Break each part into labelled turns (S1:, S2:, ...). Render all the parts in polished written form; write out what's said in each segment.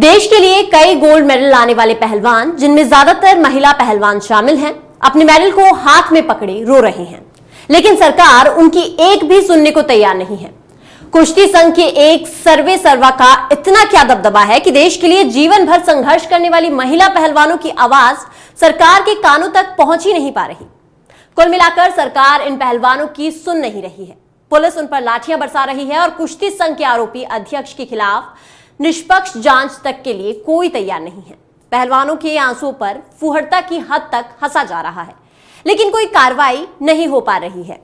S1: देश के लिए कई गोल्ड मेडल लाने वाले पहलवान, जिनमें ज्यादातर महिला पहलवान शामिल हैं, अपने मेडल को हाथ में पकड़े रो रहे हैं। लेकिन सरकार उनकी एक भी सुनने को तैयार नहीं है। कुश्ती संघ के एक सर्वे सर्वा का इतना क्या दबदबा है कि देश के लिए जीवन भर संघर्ष करने वाली महिला पहलवानों की आवाज सरकार के कानों तक पहुंच ही नहीं पा रही। कुल मिलाकर सरकार इन पहलवानों की सुन नहीं रही है। पुलिस उन पर लाठियां बरसा रही है और कुश्ती संघ के आरोपी अध्यक्ष के खिलाफ निष्पक्ष जांच तक के लिए कोई तैयार नहीं है। पहलवानों के आंसुओं पर फुहड़ता की हद तक हंसा जा रहा है, लेकिन कोई कार्रवाई नहीं हो पा रही है,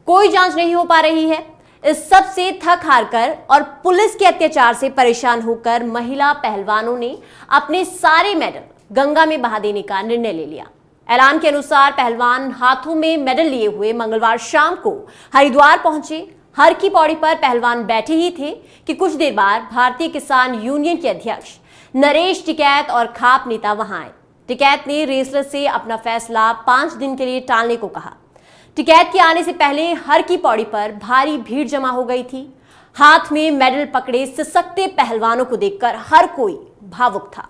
S1: कोई जांच नहीं हो पा रही है। इस सब से थक हार कर और पुलिस के अत्याचार से परेशान होकर महिला पहलवानों ने अपने सारे मेडल गंगा में बहा देने का निर्णय ले लिया। ऐलान के अनुसार पहलवान हाथों में मेडल लिए हुए मंगलवार शाम को हरिद्वार पहुंचे। हर की पौड़ी पर पहलवान बैठे ही थे कि कुछ देर बाद भारतीय किसान यूनियन के अध्यक्ष नरेश टिकैत और खाप नेता वहां आए। टिकैत ने रेसलर से अपना फैसला 5 दिन के लिए टालने को कहा। टिकैत के आने से पहले हर की पौड़ी पर भारी भीड़ जमा हो गई थी। हाथ में मेडल पकड़े सिसकते पहलवानों को देखकर हर कोई भावुक था।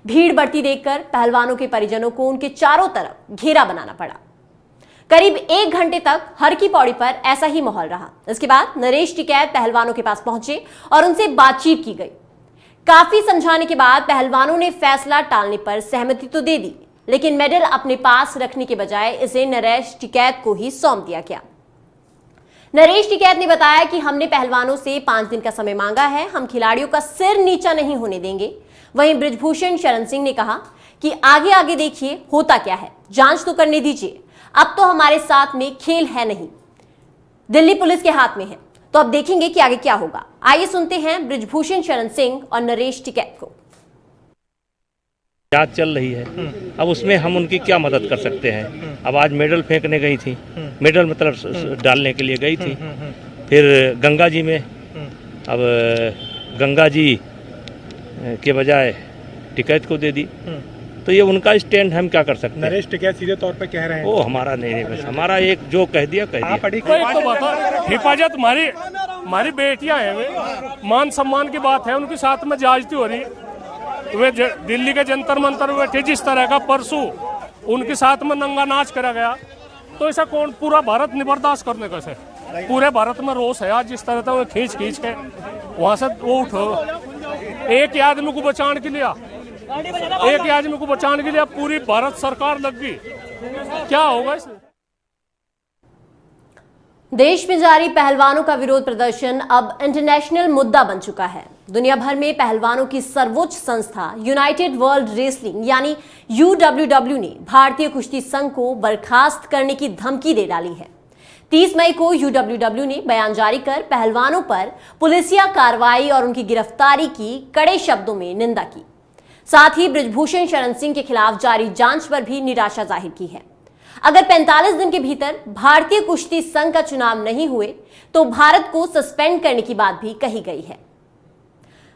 S1: भीड़ बढ़ती देखकर पहलवानों के परिजनों को उनके चारों तरफ घेरा बनाना पड़ा। करीब 1 घंटे तक हर की पौड़ी पर ऐसा ही माहौल रहा। इसके बाद नरेश टिकैत पहलवानों के पास पहुंचे और उनसे बातचीत की गई। काफी समझाने के बाद पहलवानों ने फैसला टालने पर सहमति तो दे दी, लेकिन मेडल अपने पास रखने के बजाय इसे नरेश टिकैत को ही सौंप दिया गया। नरेश टिकैत ने बताया कि हमने पहलवानों से 5 दिन का समय मांगा है, हम खिलाड़ियों का सिर नीचा नहीं होने देंगे। वहीं बृजभूषण शरण सिंह ने कहा कि आगे आगे देखिए होता क्या है, जांच तो करने दीजिए, अब तो हमारे साथ में खेल है नहीं, दिल्ली पुलिस के हाथ में है, तो अब देखेंगे कि आगे क्या होगा। आइए सुनते हैं बृजभूषण शरण सिंह और नरेश टिकैत को।
S2: जांच चल रही है, अब उसमें हम उनकी क्या मदद कर सकते हैं। अब आज मेडल फेंकने गई थी, मेडल मतलब डालने के लिए गई थी, फिर गंगा जी में, अब गंगा जी के बजाय टिकैत को दे दी, तो ये उनका स्टैंड, हम क्या कर सकते हैं।
S3: नरेश टिकैत सीधे तौर पे कह रहे हैं
S2: वो हमारा नहीं, बस हमारा एक जो कह दिया कह दिया।
S4: तो बता, हिफाजत हमारी बेटियां हैं, वे मान सम्मान की बात है, उनके साथ में जायजती हो रही। वे दिल्ली के जंतर मंतर बैठे, जिस तरह का परसों उनके साथ में नंगा नाच करा गया, तो ऐसा कौन पूरा भारत नहीं बर्दाश्त करने का से। पूरे भारत में रोष है आज, जिस तरह से वो खींच के वहां से वो उठो। एक आदमी को बचाने के लिए, एक आदमी को बचाने के लिए पूरी भारत सरकार लग गई, क्या होगा इसमें।
S1: देश में जारी पहलवानों का विरोध प्रदर्शन अब इंटरनेशनल मुद्दा बन चुका है। दुनिया भर में पहलवानों की सर्वोच्च संस्था यूनाइटेड वर्ल्ड रेसलिंग यानी UWW ने भारतीय कुश्ती संघ को बर्खास्त करने की धमकी दे डाली है। 30 मई को UWW ने बयान जारी कर पहलवानों पर पुलिसिया कार्रवाई और उनकी गिरफ्तारी की कड़े शब्दों में निंदा की। साथ ही बृजभूषण शरण सिंह के खिलाफ जारी जांच पर भी निराशा जाहिर की है। अगर 45 दिन के भीतर भारतीय कुश्ती संघ का चुनाव नहीं हुए तो भारत को सस्पेंड करने की बात भी कही गई है।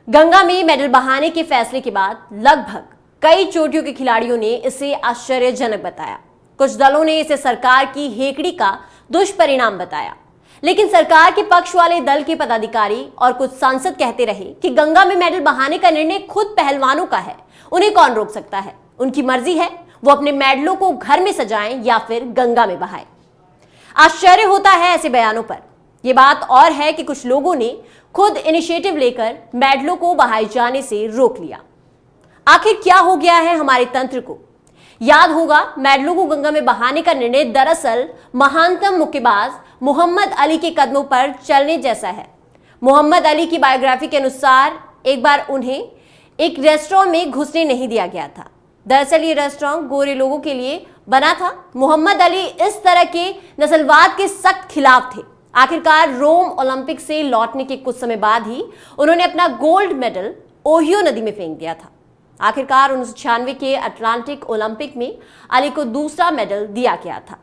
S1: गंगा में मेडल बहाने के फैसले के बाद लगभग कई चोटियों के खिलाड़ियों ने इसे आश्चर्यजनक बताया। कुछ दलों ने इसे सरकार की हेकड़ी का दुष्परिणाम बताया, लेकिन सरकार के पक्ष वाले दल के पदाधिकारी और कुछ सांसद कहते रहे कि गंगा में मेडल बहाने का निर्णय खुद पहलवानों का है, उन्हें कौन रोक सकता है, उनकी मर्जी है, वो अपने मेडलों को घर में सजाएं या फिर गंगा में बहाएं। आश्चर्य होता है ऐसे बयानों पर। यह बात और है कि कुछ लोगों ने खुद इनिशिएटिव लेकर मेडलों को बहाए जाने से रोक लिया। आखिर क्या हो गया है हमारे तंत्र को? याद होगा, मेडलों को गंगा में बहाने का निर्णय दरअसल महानतम मुक्केबाज मोहम्मद अली के कदमों पर चलने जैसा है। मोहम्मद अली की बायोग्राफी के अनुसार एक बार उन्हें एक रेस्टोरेंट में घुसने नहीं दिया गया था। दरअसल ये रेस्टोरेंट गोरे लोगों के लिए बना था। मोहम्मद अली इस तरह के नस्लवाद के सख्त खिलाफ थे। आखिरकार रोम ओलंपिक से लौटने के कुछ समय बाद ही उन्होंने अपना गोल्ड मेडल ओहियो नदी में फेंक दिया था। आखिरकार 1996 के अटलांटिक ओलंपिक में अली को दूसरा मेडल दिया गया था।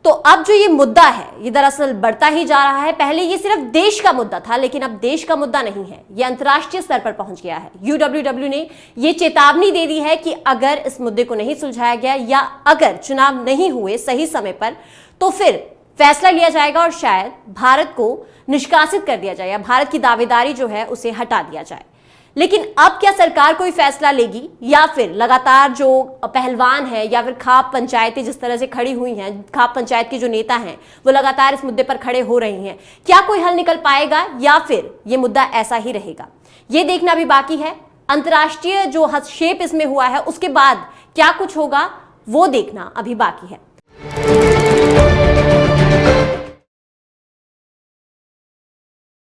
S1: तो अब जो ये मुद्दा है, ये दरअसल बढ़ता ही जा रहा है। पहले ये सिर्फ देश का मुद्दा था, लेकिन अब देश का मुद्दा नहीं है, ये अंतर्राष्ट्रीय स्तर पर पहुंच गया है। UWW ने ये चेतावनी दे दी है कि अगर इस मुद्दे को नहीं सुलझाया गया या अगर चुनाव नहीं हुए सही समय पर, तो फिर फैसला लिया जाएगा और शायद भारत को निष्कासित कर दिया जाए या भारत की दावेदारी जो है उसे हटा दिया जाए। लेकिन अब क्या सरकार कोई फैसला लेगी या फिर लगातार जो पहलवान है या फिर खाप पंचायतें जिस तरह से खड़ी हुई हैं, खाप पंचायत के जो नेता हैं वो लगातार इस मुद्दे पर खड़े हो रही हैं, क्या कोई हल निकल पाएगा या फिर ये मुद्दा ऐसा ही रहेगा, ये देखना भी बाकी है। अंतर्राष्ट्रीय जो हस्तक्षेप इसमें हुआ है उसके बाद क्या कुछ होगा वो देखना अभी बाकी है।